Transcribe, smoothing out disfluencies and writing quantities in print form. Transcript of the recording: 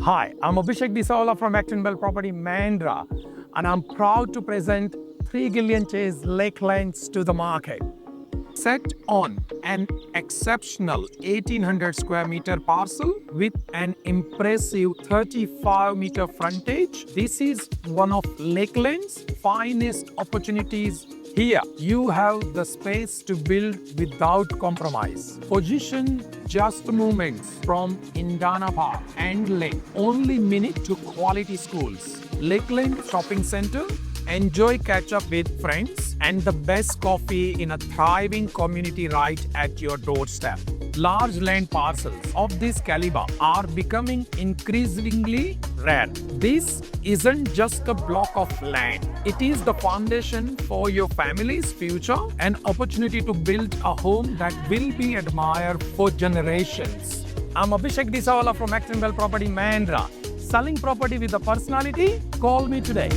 Hi, I'm Abhishek Deesawala from Acton Belle Property Mandurah, and I'm proud to present 3 Gillen Chase Lakelands to the market. Set on an exceptional 1800 square meter parcel with an impressive 35 meter frontage. This is one of Lakelands' finest opportunities. Here, you have the space to build without compromise. Position just moments from Indana Park and Lake, only minute to quality schools. Lakeland Shopping Center. Enjoy catch up with friends and the best coffee in a thriving community right at your doorstep. Large land parcels of this caliber are becoming increasingly rare. This isn't just a block of land. It is the foundation for your family's future, an opportunity to build a home that will be admired for generations. I'm Abhishek Deesawala from Acton Belle Property Mandurah. Selling property with a personality? Call me today.